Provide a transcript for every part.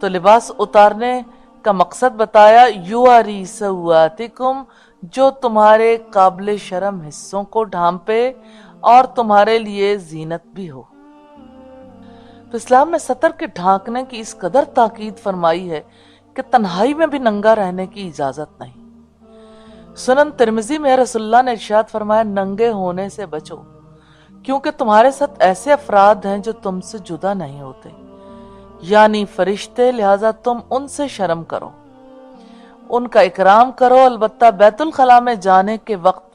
تو لباس اتارنے کا مقصد بتایا، یواری سواتکم، جو تمہارے قابل شرم حصوں کو ڈھانپے اور تمہارے لیے زینت بھی ہو۔ تو اسلام میں ستر کے ڈھانکنے کی اس قدر تاکید فرمائی ہے کہ تنہائی میں بھی ننگا رہنے کی اجازت نہیں۔ سنن ترمذی میں رسول اللہ نے ارشاد فرمایا، ننگے ہونے سے بچو، کیونکہ تمہارے ساتھ ایسے افراد ہیں جو تم سے جدا نہیں ہوتے، یعنی فرشتے، لہذا تم ان سے شرم کرو، ان کا اکرام کرو، البتہ بیت الخلاء میں جانے کے وقت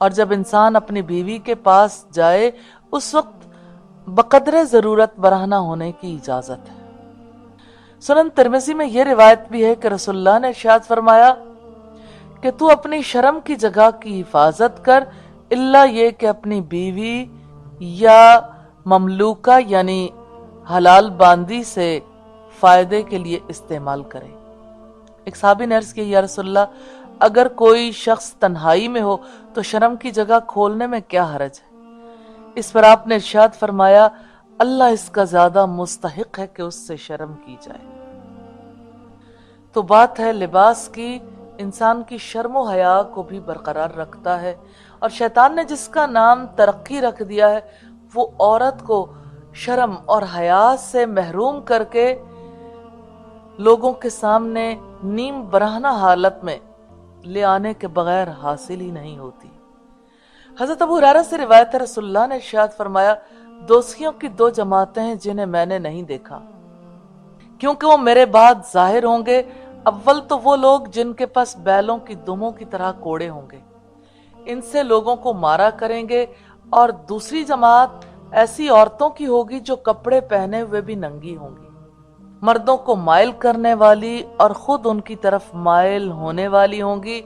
اور جب انسان اپنی بیوی کے پاس جائے اس وقت بقدر ضرورت برہنہ ہونے کی اجازت ہے۔ سنن ترمذی میں یہ روایت بھی ہے کہ رسول اللہ نے ارشاد فرمایا کہ تو اپنی شرم کی جگہ کی حفاظت کر، الا یہ کہ اپنی بیوی یا مملوکہ یعنی حلال باندی سے فائدے کے لیے استعمال کرے۔ ایک صحابی نے عرض کی، یا رسول اللہ، اگر کوئی شخص تنہائی میں ہو تو شرم کی جگہ کھولنے میں کیا حرج ہے؟ اس پر آپ نے ارشاد فرمایا، اللہ اس کا زیادہ مستحق ہے کہ اس سے شرم کی جائے۔ تو بات ہے لباس کی، انسان کی شرم و حیا کو بھی برقرار رکھتا ہے، اور شیطان نے جس کا نام ترقی رکھ دیا ہے وہ عورت کو شرم اور حیا سے محروم کر کے لوگوں کے سامنے نیم برہنہ حالت میں لے آنے کے بغیر حاصل ہی نہیں ہوتی۔ حضرت ابو ہریرہ سے روایت ہے، رسول اللہ نے ارشاد فرمایا، دوزخیوں کی دو جماعتیں ہیں جنہیں میں نے نہیں دیکھا، کیونکہ وہ میرے بعد ظاہر ہوں گے۔ اول تو وہ لوگ جن کے پاس بیلوں کی دموں کی طرح کوڑے ہوں گے، ان سے لوگوں کو مارا کریں گے، اور دوسری جماعت ایسی عورتوں کی ہوگی جو کپڑے پہنے ہوئے بھی ننگی ہوں گی، مردوں کو مائل کرنے والی اور خود ان کی طرف مائل ہونے والی ہوں گی،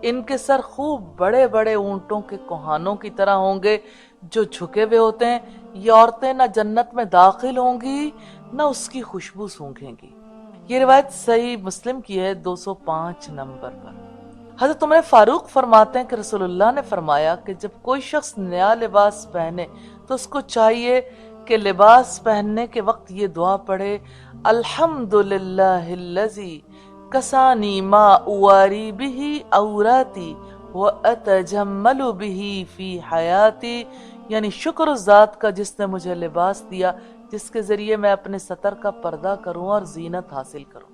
ان کے سر خوب بڑے بڑے اونٹوں کے کوہانوں کی طرح ہوں گے جو جھکے ہوئے ہوتے ہیں۔ یہ عورتیں نہ جنت میں داخل ہوں گی نہ اس کی خوشبو سونگھیں گی۔ یہ روایت صحیح مسلم کی ہے 205 نمبر پر۔ حضرت عمر فاروق فرماتے ہیں کہ رسول اللہ نے فرمایا کہ جب کوئی شخص نیا لباس پہنے تو اس کو چاہیے کہ لباس پہننے کے وقت یہ دعا پڑھے، الحمدللہ الذی کسانی ما اواری بہ عوراتی واتجمل بہ فی حیاتی، یعنی شکر اس ذات کا جس نے مجھے لباس دیا جس کے ذریعے میں اپنے ستر کا پردہ کروں اور زینت حاصل کروں۔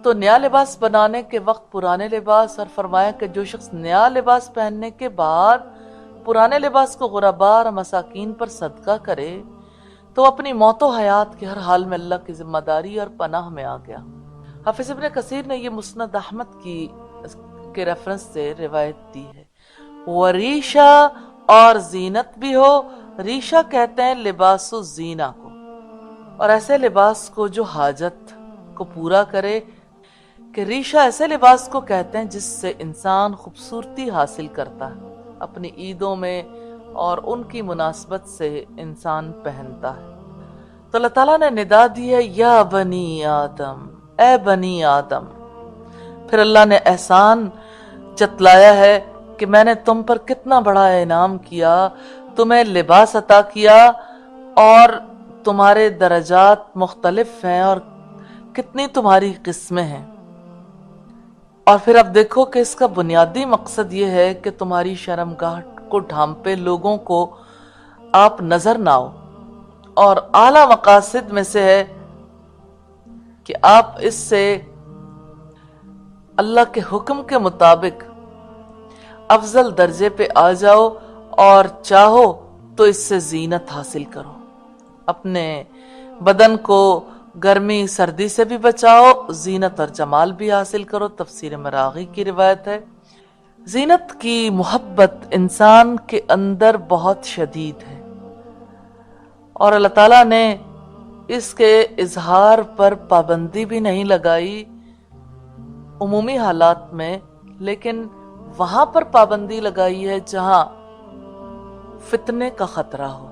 تو نیا لباس بنانے کے وقت پرانے لباس، اور فرمایا کہ جو شخص نیا لباس پہننے کے بعد پرانے لباس کو غرباء اور مساکین پر صدقہ کرے تو اپنی موت و حیات کے ہر حال میں اللہ کی ذمہ داری اور پناہ میں آ گیا۔ حافظ ابن کثیر نے یہ مسند احمد کے ریفرنس سے روایت دی ہے۔ وریشہ اور زینت بھی ہو، ریشہ کہتے ہیں لباس و زینہ کو، اور ایسے لباس کو جو حاجت کو پورا کرے، کہ ریشہ ایسے لباس کو کہتے ہیں جس سے انسان خوبصورتی حاصل کرتا ہے، اپنی عیدوں میں اور ان کی مناسبت سے انسان پہنتا ہے۔ تو اللہ تعالیٰ نے ندا دی ہے، یا بنی آدم، اے بنی آدم۔ پھر اللہ نے احسان جتلایا ہے کہ میں نے تم پر کتنا بڑا انعام کیا، تمہیں لباس عطا کیا، اور تمہارے درجات مختلف ہیں اور کتنی تمہاری قسمیں ہیں۔ اور پھر اب دیکھو کہ اس کا بنیادی مقصد یہ ہے کہ تمہاری شرمگاہ کو ڈھانپے لوگوں کو آپ نظر نہ آؤ، اور اعلیٰ مقاصد میں سے ہے کہ آپ اس سے اللہ کے حکم کے مطابق افضل درجے پہ آ جاؤ، اور چاہو تو اس سے زینت حاصل کرو، اپنے بدن کو گرمی سردی سے بھی بچاؤ، زینت اور جمال بھی حاصل کرو۔ تفسیر مراغی کی روایت ہے، زینت کی محبت انسان کے اندر بہت شدید ہے، اور اللہ تعالیٰ نے اس کے اظہار پر پابندی بھی نہیں لگائی عمومی حالات میں، لیکن وہاں پر پابندی لگائی ہے جہاں فتنے کا خطرہ ہو۔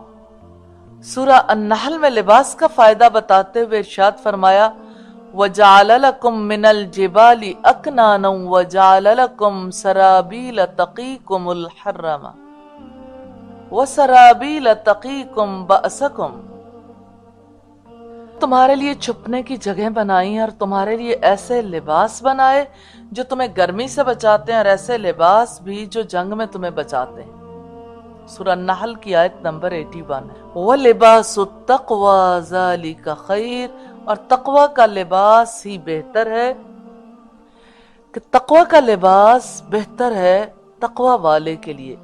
سورہ النحل میں لباس کا فائدہ بتاتے ہوئے ارشاد فرمایا، وَجَعَلَ لَكُم مِّنَ الْجِبَالِ أَكْنَانًا وَجَعَلَ لَكُم سَرَابِيلَ تَقِيكُمُ الْحَرَّ وَسَرَابِيلَ تَقِيكُم بَأْسَكُمْ۔ تمہارے لیے چھپنے کی جگہ بنائی اور تمہارے لیے ایسے لباس بنائے جو تمہیں گرمی سے بچاتے ہیں اور ایسے لباس بھی جو جنگ میں تمہیں بچاتے ہیں۔ سورہ نحل کی آیت نمبر 81 ہے۔ وَلِبَاسُ التَّقْوَى ذَلِكَ خَيْرٌ، اور تقوی کا لباس ہی بہتر ہے، کہ تقوی کا لباس بہتر ہے تقوی والے کے لیے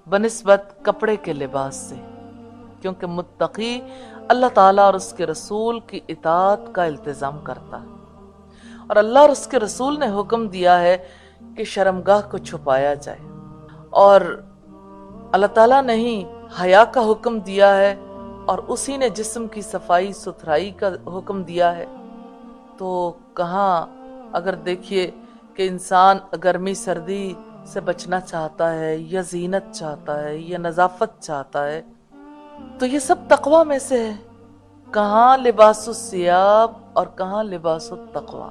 بنسبت کپڑے کے لباس سے، کیونکہ متقی اللہ تعالیٰ اور اس کے رسول کی اطاعت کا التزام کرتا ہے، اور اللہ اور اس کے رسول نے حکم دیا ہے کہ شرمگاہ کو چھپایا جائے، اور اللہ تعالیٰ نے ہی حیا کا حکم دیا ہے اور اسی نے جسم کی صفائی ستھرائی کا حکم دیا ہے۔ تو کہاں اگر دیکھیے کہ انسان گرمی سردی سے بچنا چاہتا ہے یا زینت چاہتا ہے یا نظافت چاہتا ہے تو یہ سب تقوی میں سے ہے۔ کہاں لباس الثیاب اور کہاں لباس التقوی،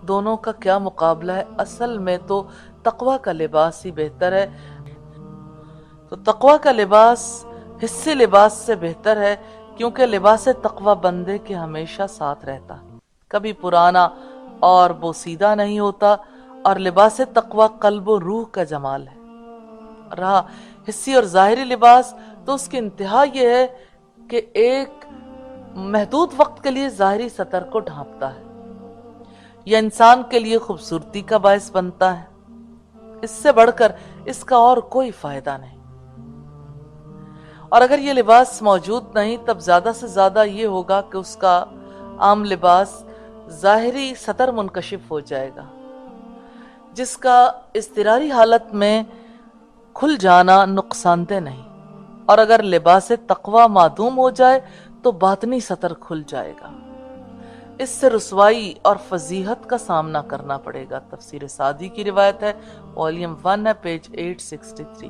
دونوں کا کیا مقابلہ ہے؟ اصل میں تو تقوی کا لباس ہی بہتر ہے۔ تو تقوی کا لباس حصے لباس سے بہتر ہے، کیونکہ لباس تقوی بندے کے ہمیشہ ساتھ رہتا، کبھی پرانا اور بوسیدہ نہیں ہوتا، اور لباس تقوی قلب و روح کا جمال ہے۔ رہا حصی اور ظاہری لباس تو اس کی انتہا یہ ہے کہ ایک محدود وقت کے لیے ظاہری سطر کو ڈھانپتا ہے، یا انسان کے لیے خوبصورتی کا باعث بنتا ہے، اس سے بڑھ کر اس کا اور کوئی فائدہ نہیں۔ اور اگر یہ لباس موجود نہیں تب زیادہ سے زیادہ یہ ہوگا کہ اس کا عام لباس ظاہری سطر منکشف ہو جائے گا، جس کا اضطراری حالت میں کھل جانا نقصان دہ نہیں، اور اگر لباس تقوی معدوم ہو جائے تو باطنی سطر کھل جائے گا، اس سے رسوائی اور فضیحت کا سامنا کرنا پڑے گا۔ تفسیر سعدی کی روایت ہے، والیوم 1 ہے، پیج 863۔